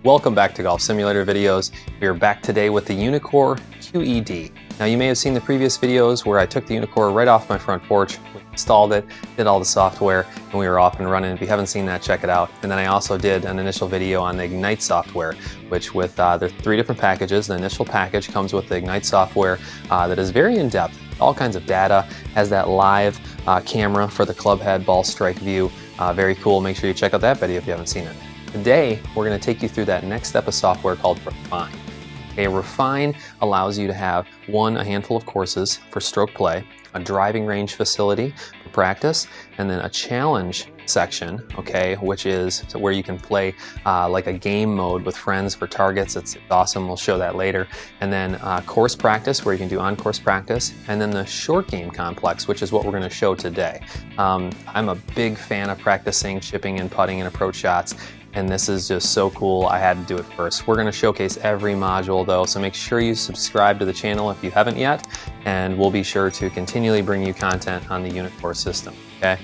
Welcome back to Golf Simulator videos. We are back today with the Uneekor QED. Now you may have seen the previous videos where I took the Uneekor right off my front porch, we installed it, did all the software, and we were off and running. If you haven't seen that, check it out. And then I also did an initial video on the Ignite software, which with there's 3 different packages. The initial package comes with the Ignite software that is very in-depth, all kinds of data, has that live camera for the club head ball strike view. Very cool. Make sure you check out that video if you haven't seen it. Today, we're going to take you through that next step of software called Refine. Okay, Refine allows you to have a handful of courses for stroke play, a driving range facility for practice, and then a challenge section, okay, which is where you can play like a game mode with friends for targets. It's awesome. We'll show that later. And then course practice, where you can do on-course practice, and then the short game complex, which is what we're going to show today. I'm a big fan of practicing chipping and putting and approach shots, and this is just so cool. I had to do it first. We're going to showcase every module though, so make sure you subscribe to the channel if you haven't yet, and we'll be sure to continually bring you content on the Uneekor system. Okay.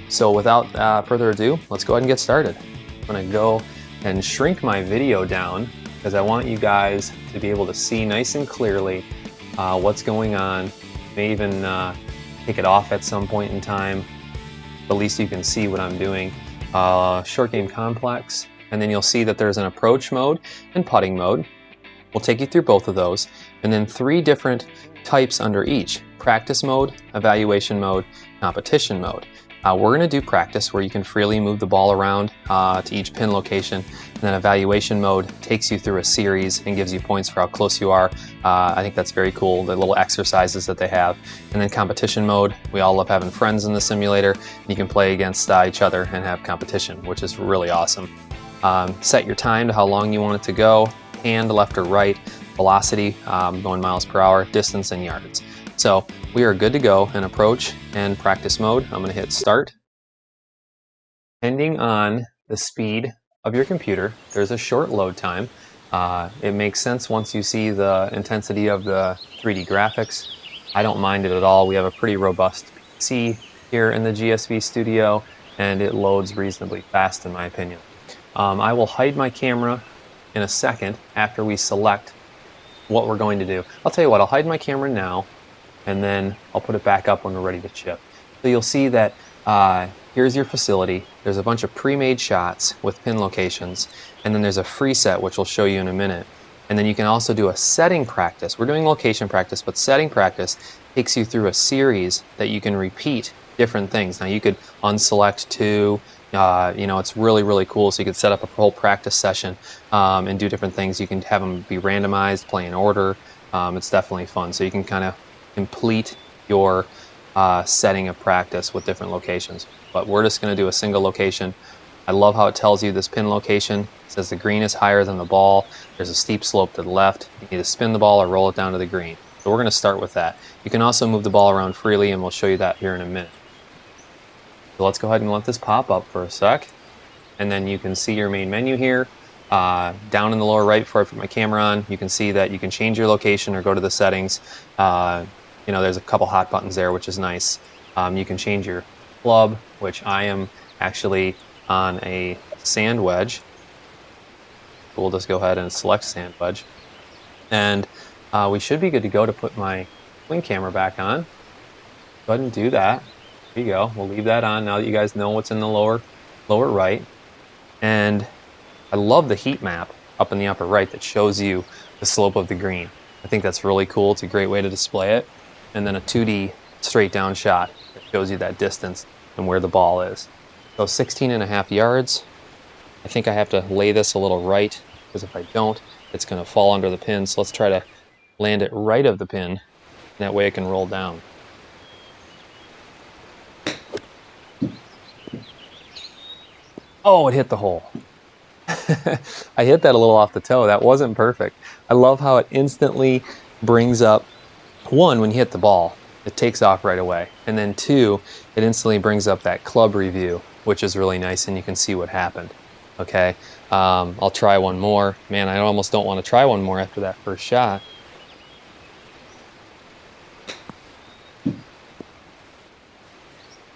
So without further ado, let's go ahead and get started. I'm going to go and shrink my video down because I want you guys to be able to see nice and clearly what's going on. May even take it off at some point in time. At least you can see what I'm doing. Short game complex, and then you'll see that there's an approach mode and putting mode. We'll take you through both of those, and then 3 different types under each: practice mode, evaluation mode, competition mode. We're going to do practice, where you can freely move the ball around to each pin location, and then evaluation mode takes you through a series and gives you points for how close you are. I think that's very cool, the little exercises that they have. And then competition mode, we all love having friends in the simulator. You can play against each other and have competition, which is really awesome. Set your time to how long you want it to go, hand, left or right, velocity, going miles per hour, distance and yards. So we are good to go in approach and practice mode. I'm going to hit start. Depending on the speed of your computer, there's a short load time. It makes sense once you see the intensity of the 3D graphics. I don't mind it at all. We have a pretty robust PC here in the GSV studio, and it loads reasonably fast in my opinion. I will hide my camera in a second after we select what we're going to do. I'll tell you what, I'll hide my camera now, and then I'll put it back up when we're ready to chip. So you'll see that here's your facility. There's a bunch of pre-made shots with pin locations, and then there's a free set, which we'll show you in a minute. And then you can also do a setting practice. We're doing location practice, but setting practice takes you through a series that you can repeat different things. Now you could unselect 2, it's really, really cool. So you could set up a whole practice session and do different things. You can have them be randomized, play in order. It's definitely fun. So you can kind of complete your setting of practice with different locations. But we're just going to do a single location. I love how it tells you this pin location. It says the green is higher than the ball. There's a steep slope to the left. You need to spin the ball or roll it down to the green. So we're going to start with that. You can also move the ball around freely, and we'll show you that here in a minute. So let's go ahead and let this pop up for a sec. And then you can see your main menu here. Down in the lower right, before I put my camera on, you can see that you can change your location or go to the settings. There's a couple hot buttons there, which is nice. You can change your club, which I am actually on a sand wedge. We'll just go ahead and select sand wedge. And we should be good to go to put my wing camera back on. Go ahead and do that. There you go. We'll leave that on now that you guys know what's in the lower right. And I love the heat map up in the upper right that shows you the slope of the green. I think that's really cool. It's a great way to display it. And then a 2D straight down shot that shows you that distance and where the ball is. So 16.5 yards. I think I have to lay this a little right, because if I don't, it's going to fall under the pin. So let's try to land it right of the pin, and that way it can roll down. Oh, it hit the hole. I hit that a little off the toe. That wasn't perfect. I love how it instantly brings up, 1, when you hit the ball, it takes off right away. And then 2, it instantly brings up that club review, which is really nice, and you can see what happened. Okay, I'll try one more. Man, I almost don't want to try one more after that first shot.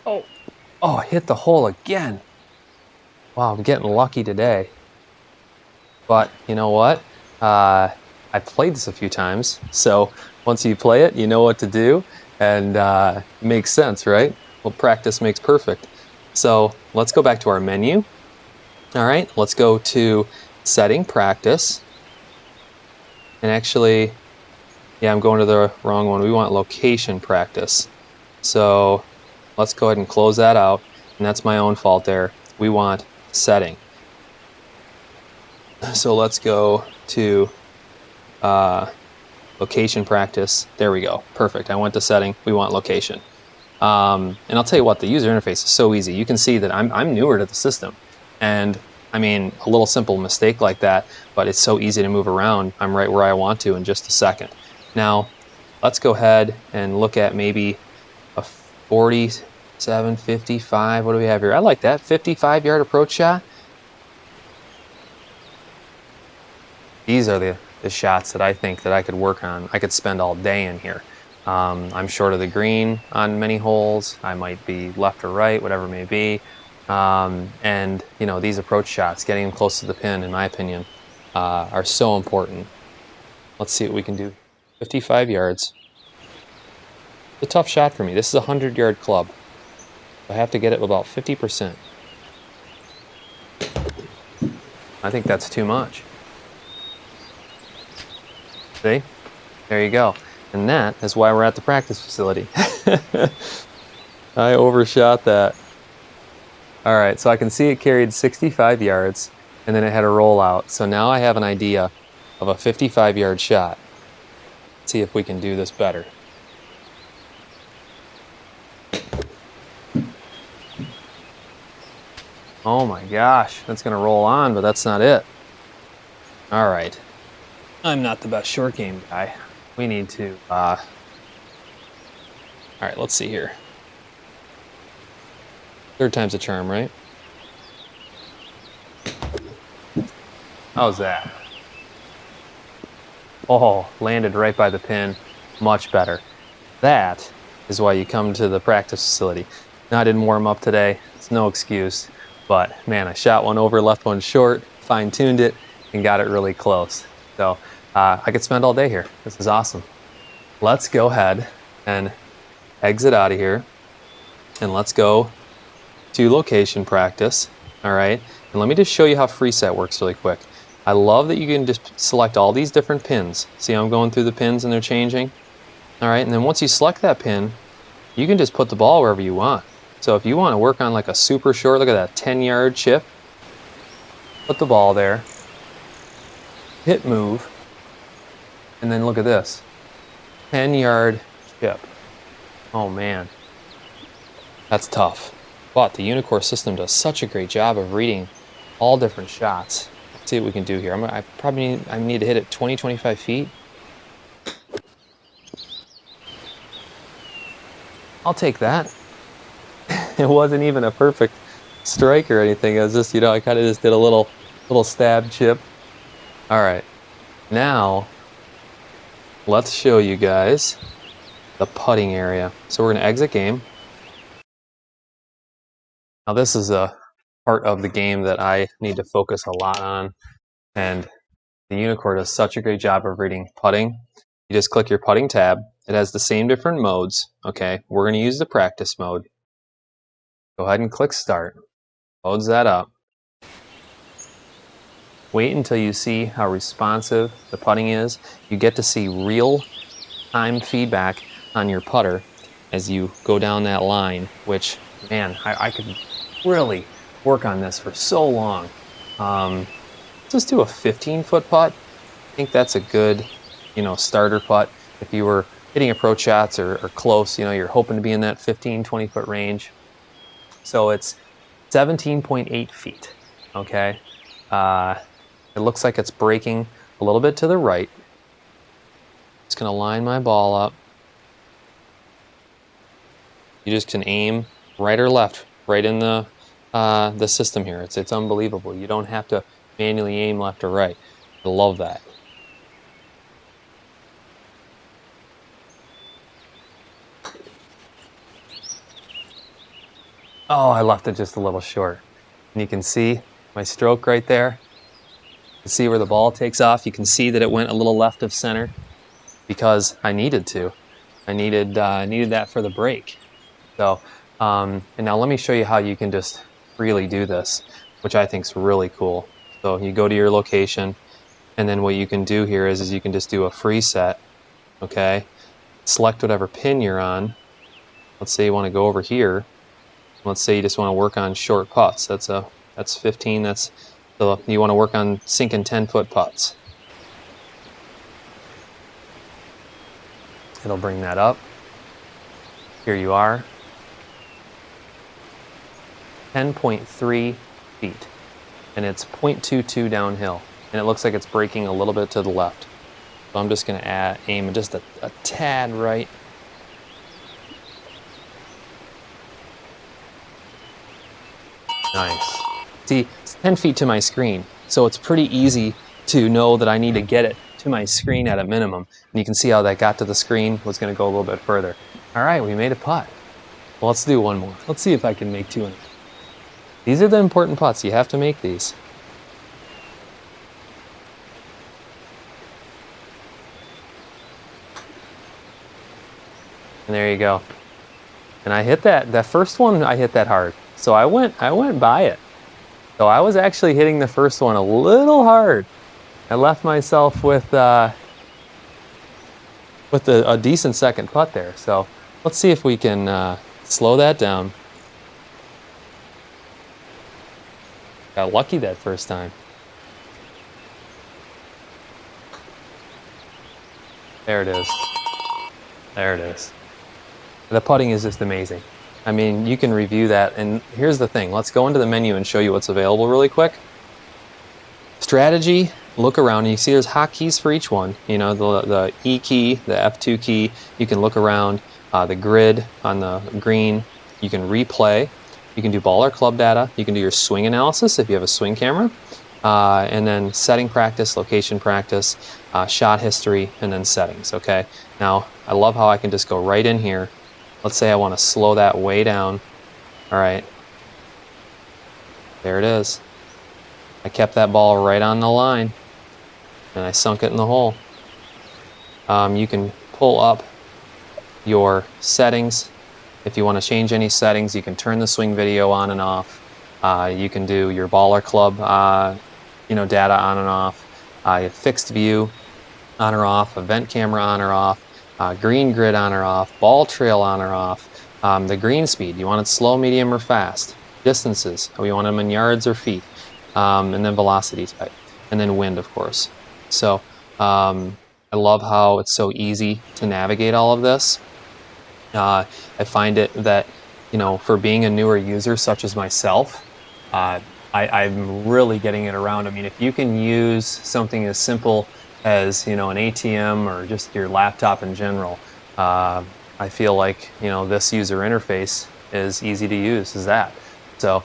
Oh, I hit the hole again. Wow, I'm getting lucky today. But you know what? I've played this a few times, so once you play it, you know what to do, and it makes sense, right? Well, practice makes perfect. So let's go back to our menu. All right, let's go to Setting Practice. And actually, yeah, I'm going to the wrong one. We want Location Practice. So let's go ahead and close that out, and that's my own fault there. We want Setting. So let's go to Location Practice. There we go. Perfect. I went to Setting. We want Location. And I'll tell you what, the user interface is so easy. You can see that I'm newer to the system, and I mean, a little simple mistake like that, but it's so easy to move around. I'm right where I want to in just a second. Now, let's go ahead and look at maybe a 47, 55. What do we have here? I like that 55-yard approach shot. These are the shots that I think that I could work on. I could spend all day in here. I'm short of the green on many holes. I might be left or right, whatever it may be. And you know, these approach shots, getting them close to the pin, in my opinion, are so important. Let's see what we can do. 55 yards. It's a tough shot for me. This is a 100-yard club. I have to get it about 50%. I think that's too much. See? There you go. And that is why we're at the practice facility. I overshot that. All right, so I can see it carried 65 yards, and then it had a rollout. So now I have an idea of a 55-yard shot. Let's see if we can do this better. Oh my gosh, that's gonna roll on, but that's not it. All right, I'm not the best short game guy. We need to, all right, let's see here. Third time's a charm, right? How's that? Oh, landed right by the pin. Much better. That is why you come to the practice facility. Now, I didn't warm up today. It's no excuse. But man, I shot one over, left one short, fine-tuned it, and got it really close. So I could spend all day here. This is awesome. Let's go ahead and exit out of here. And let's go to location practice. All right. And let me just show you how freeset works really quick. I love that you can just select all these different pins. See how I'm going through the pins and they're changing? All right, and then once you select that pin, you can just put the ball wherever you want. So if you want to work on like a super short, look at that 10-yard chip, put the ball there, hit move, and then look at this, 10-yard chip. Oh man, that's tough. But the Uneekor system does such a great job of reading all different shots. Let's see what we can do here. I need to hit it 20, 25 feet. I'll take that. It wasn't even a perfect strike or anything. It was just, you know, I kind of just did a little stab chip. All right, now let's show you guys the putting area. So we're gonna exit game. Now this is a part of the game that I need to focus a lot on, and the Uneekor does such a great job of reading putting. You just click your putting tab. It has the same different modes. Okay, we're going to use the practice mode. Go ahead and click start. Loads that up. Wait until you see how responsive the putting is. You get to see real-time feedback on your putter as you go down that line, which, man, I could really work on this for so long. Let's do a 15-foot putt. I think that's a good, you know, starter putt. If you were hitting approach shots or close, you know, you're hoping to be in that 15, 20-foot range. So it's 17.8 feet, okay? It looks like it's breaking a little bit to the right. Just gonna line my ball up. You just can aim right or left, right in the system here. It's unbelievable. You don't have to manually aim left or right. I love that. Oh, I left it just a little short. And you can see my stroke right there. See where the ball takes off? You can see that it went a little left of center because I needed to. I needed that for the break. So, and now let me show you how you can just really do this, which I think is really cool. So you go to your location, and then what you can do here is you can just do a free set, okay? Select whatever pin you're on. Let's say you want to go over here. Let's say you just want to work on short putts. That's 15. So you want to work on sinking 10-foot putts. It'll bring that up. Here you are. 10.3 feet. And it's 0.22 downhill. And it looks like it's breaking a little bit to the left. So I'm just going to aim just a tad right. Nice. See, it's 10 feet to my screen, so it's pretty easy to know that I need to get it to my screen at a minimum. And you can see how that got to the screen was going to go a little bit further. All right, we made a putt. Well, let's do one more. Let's see if I can make two in. These are the important putts. You have to make these. And there you go. And I hit that first one, I hit that hard. So I went by it. So I was actually hitting the first one a little hard. I left myself with a decent second putt there. So let's see if we can slow that down. Got lucky that first time. There it is. There it is. The putting is just amazing. I mean, you can review that, and here's the thing. Let's go into the menu and show you what's available really quick. Strategy, look around, and you see there's hotkeys for each one. You know, the E key, the F2 key, you can look around, the grid on the green, you can replay, you can do ball or club data, you can do your swing analysis if you have a swing camera, and then setting practice, location practice, shot history, and then settings, okay? Now, I love how I can just go right in here. Let's say I want to slow that way down. All right. There it is. I kept that ball right on the line, and I sunk it in the hole. You can pull up your settings. If you want to change any settings, you can turn the swing video on and off. You can do your ball or club data on and off. Fixed view on or off, event camera on or off. Green grid on or off, ball trail on or off, the green speed, you want it slow, medium, or fast, distances, we want them in yards or feet, and then velocity type, and then wind, of course. So I love how it's so easy to navigate all of this. I find it that, for being a newer user such as myself, I'm really getting it around. I mean, if you can use something as simple as an ATM or just your laptop in general, I feel like this user interface is easy to use as that. So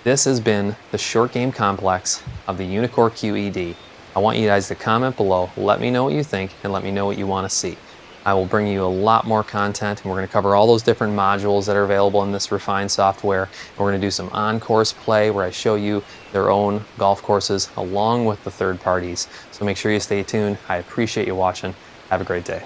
this has been the short game complex of the Uneekor QED. I want you guys to comment below, let me know what you think, and let me know what you want to see. I will bring you a lot more content, and we're going to cover all those different modules that are available in this refined software. And we're going to do some on-course play where I show you their own golf courses along with the third parties. So make sure you stay tuned. I appreciate you watching. Have a great day.